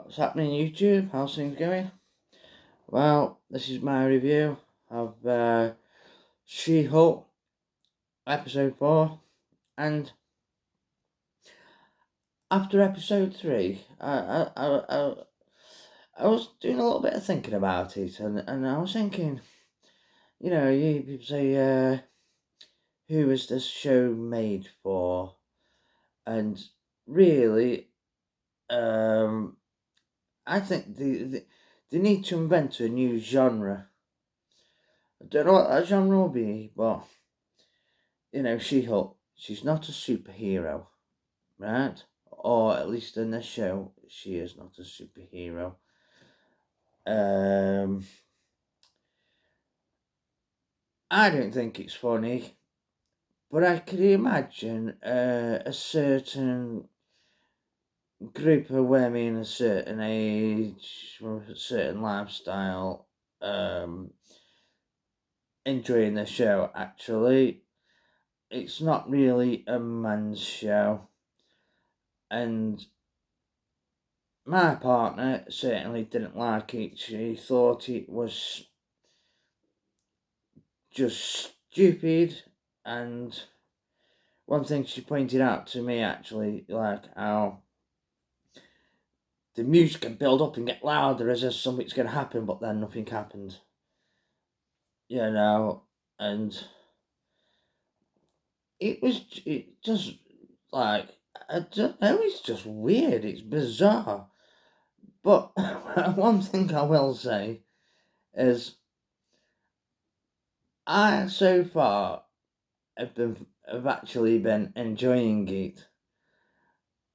What's happening YouTube? How's things going? Well, this is my review of She-Hulk episode 4, and after episode 3, I was doing a little bit of thinking about it, and I was thinking, you people say, who is this show made for? And really, I think they need to invent a new genre. I don't know what that genre will be, but She-Hulk, she's not a superhero, right? Or at least in this show, she is not a superhero. Um, I don't think it's funny, but I could imagine a certain group of women, a certain age, or a certain lifestyle, enjoying the show. Actually, it's not really a man's show, and my partner certainly didn't like it. She thought it was just stupid. And one thing she pointed out to me, actually, like how the music can build up and get louder as if something's going to happen, but then nothing happened. And it just like, I don't know, it's just weird, it's bizarre. But one thing I will say is, I so far have actually been enjoying it,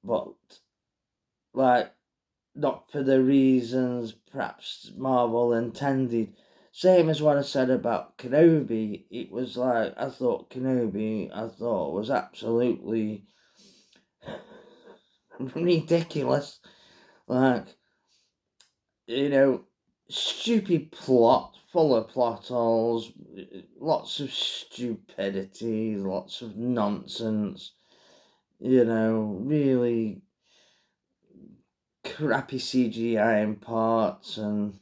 but like, not for the reasons perhaps Marvel intended. Same as what I said about Kenobi. It was like, I thought Kenobi, was absolutely ridiculous. Like, stupid plot, full of plot holes, lots of stupidity, lots of nonsense. Really crappy CGI in parts and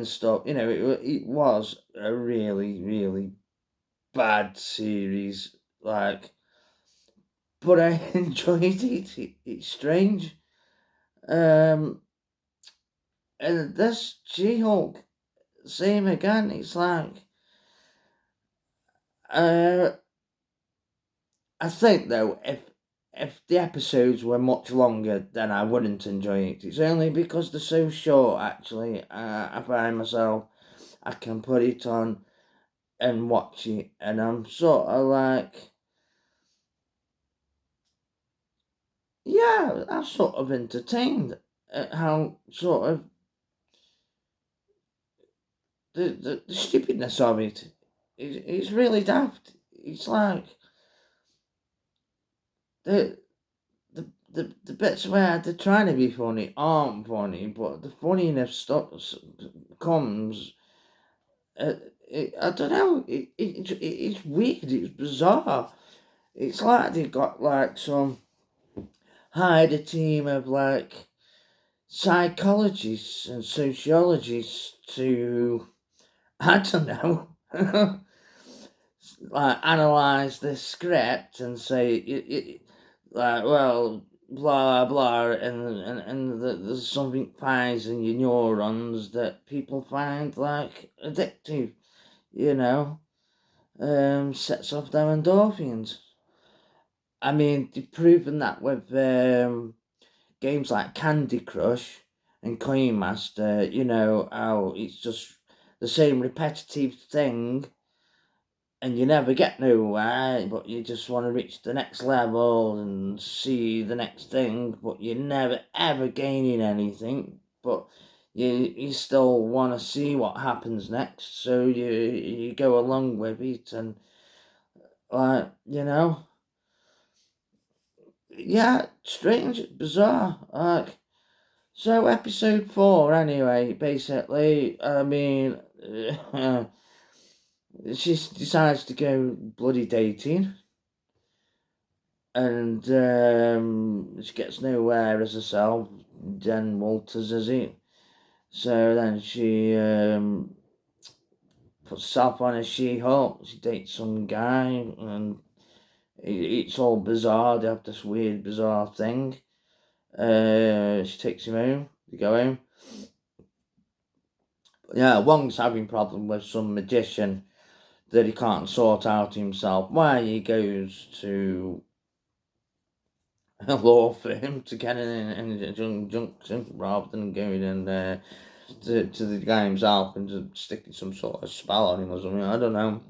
stuff. It was a really, really bad series. Like, but I enjoyed it's strange. Um, and this She-Hulk, same again. It's like, uh, I think though, if the episodes were much longer, then I wouldn't enjoy it. It's only because they're so short. Actually, I find myself, I can put it on and watch it, and I'm sort of like, yeah, I'm sort of entertained at how sort of the stupidness of it. It's really daft. It's like the the bits where they're trying to be funny aren't funny, but the funniness comes. I don't know. It's weird. It's bizarre. It's like they got like hired a team of like psychologists and sociologists to, I don't know, like analyze the script and say like, well, blah blah, and there's something fires in your neurons that people find like addictive, you know, sets off their endorphins. I mean, they've proven that with games like Candy Crush and Coin Master, how it's just the same repetitive thing and you never get nowhere, but you just want to reach the next level and see the next thing, but you're never ever gaining anything, but you still want to see what happens next, so you go along with it, and like, yeah, strange, bizarre, like. So episode 4, anyway, basically, I mean, she decides to go bloody dating, and she gets nowhere as herself, Jen Walters, is it? So then she puts herself on as She-Hulk. She dates some guy, and it's all bizarre. They have this weird, bizarre thing. She takes him home. They go home. Yeah, Wong's having problem with some magician that he can't sort out himself. Why he goes to a law firm to get an injunction rather than going in to the guy himself and just sticking some sort of spell on him or something. I don't know.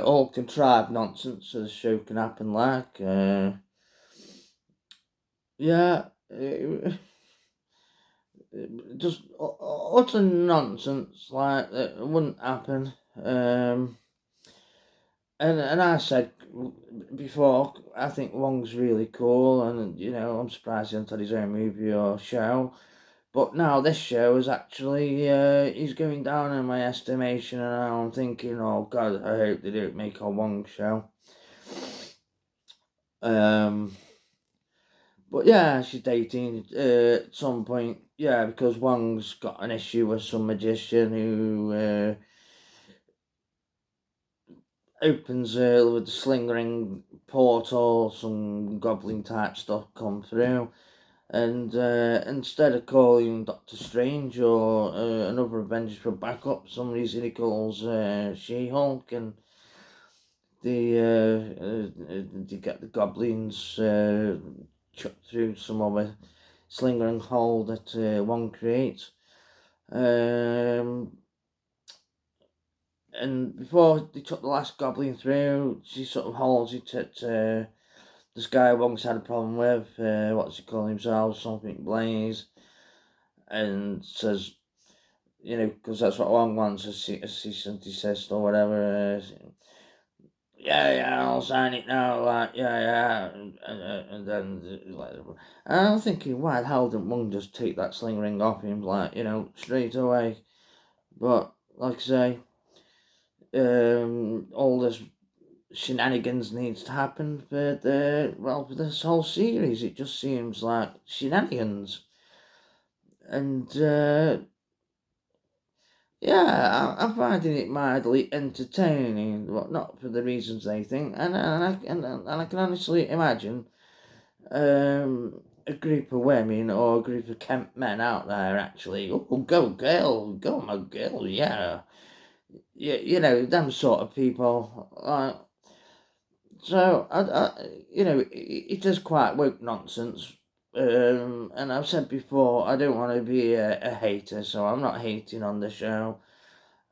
All contrived nonsense so the show can happen like. Yeah. Just utter nonsense like that wouldn't happen. And I said before, I think Wong's really cool, and I'm surprised he hasn't had his own movie or show. But now this show is actually he's going down in my estimation, and I'm thinking, oh God, I hope they don't make a Wong show. But yeah, she's dating at some point. Yeah, because Wong's got an issue with some magician who opens with the sling ring portal, some goblin type stuff come through. And instead of calling Doctor Strange or another Avengers for backup, some reason he calls She-Hulk, and they get the goblins chucked through some other slinger and hole that Wong creates. And before they took the last goblin through, she sort of hauls it at this guy Wong's had a problem with, what's he calling himself, something Blaze, and says, because that's what Wong wants, a cease and desist or whatever. Yeah, I'll sign it now. Like, yeah, and then like, and I'm thinking, why the hell didn't Wong just take that sling ring off him, like, straight away? But like I say, all this shenanigans needs to happen for for this whole series. It just seems like shenanigans, and yeah, I'm finding it mildly entertaining, but not for the reasons they think. And I can honestly imagine a group of women or a group of camp men out there actually, oh, go girl, go my girl, yeah. Them sort of people. So, it is quite woke nonsense. And I've said before, I don't want to be a hater, so I'm not hating on the show.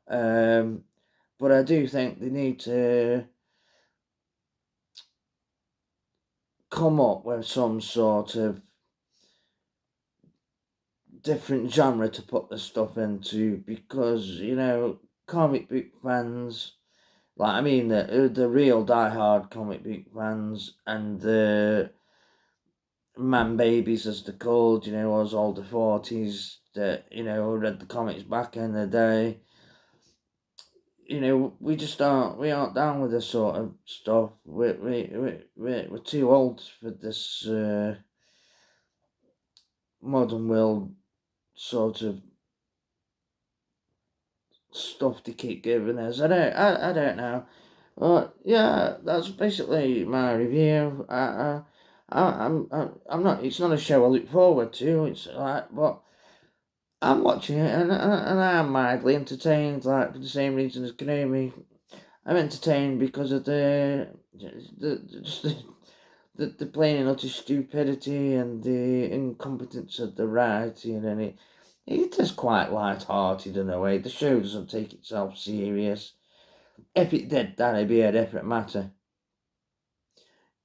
But I do think they need to come up with some sort of different genre to put the stuff into, because, comic book fans, like, I mean, the real die-hard comic book fans and the man babies, as they're called, us older 40s that, read the comics back in the day. We aren't down with this sort of stuff. We're too old for this modern world sort of stuff to keep giving us. I don't know. But yeah, that's basically my review. I'm not. It's not a show I look forward to. It's like, but I'm watching it and I'm mildly entertained. Like, for the same reason as Konami, I'm entertained because of just the plain and utter stupidity and the incompetence of the writing, and it is quite light-hearted in a way. The show doesn't take itself serious. If it did, that'd be a different matter.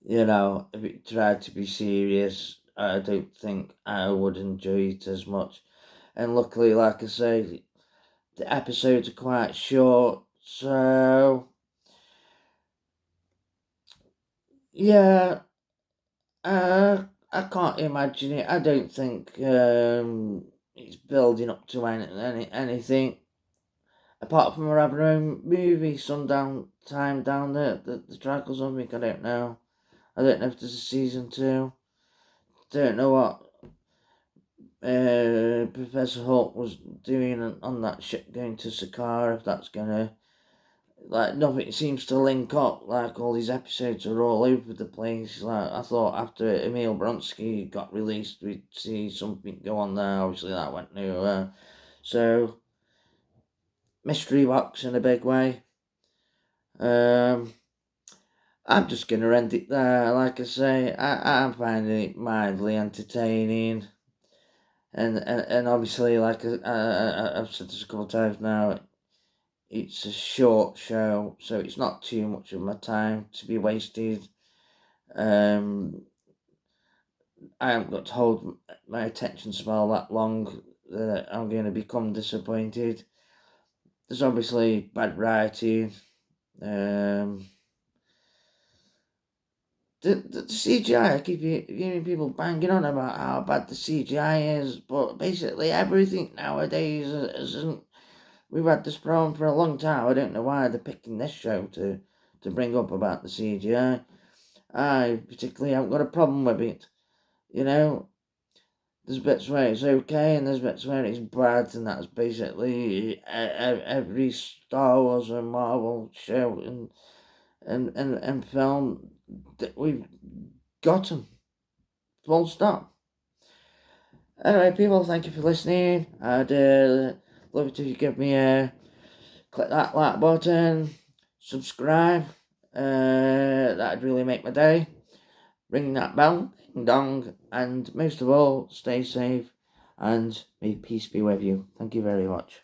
If it tried to be serious, I don't think I would enjoy it as much. And luckily, like I say, the episodes are quite short, so yeah, I can't imagine it. I don't think it's building up to anything apart from having our own movie sundown time down there, the track or something. I don't know if there's a season 2. Don't know what. Professor Hulk was doing on that ship going to Sakaar, if that's gonna, like, nothing seems to link up. Like, all these episodes are all over the place. Like, I thought after Emil Bronsky got released, we'd see something go on there. Obviously, that went nowhere. So, mystery box in a big way. I'm just gonna end it there. Like I say, I'm finding it mildly entertaining. And obviously, like I've said this a couple of times now, it's a short show, so it's not too much of my time to be wasted. Um, I haven't got to hold my attention spell that long that I'm going to become disappointed. There's obviously bad writing. Um, the CGI, I keep hearing people banging on about how bad the CGI is, but basically everything nowadays isn't. We've had this problem for a long time. I don't know why they're picking this show to bring up about the CGI. I particularly haven't got a problem with it. You know, there's bits where it's okay and there's bits where it's bad, and that's basically every Star Wars and Marvel show and film that we've gotten. Full stop. Anyway, people, thank you for listening. I'd love it if you give me a click that like button, subscribe. That'd really make my day. Ring that bell, ding dong, and most of all, stay safe and may peace be with you. Thank you very much.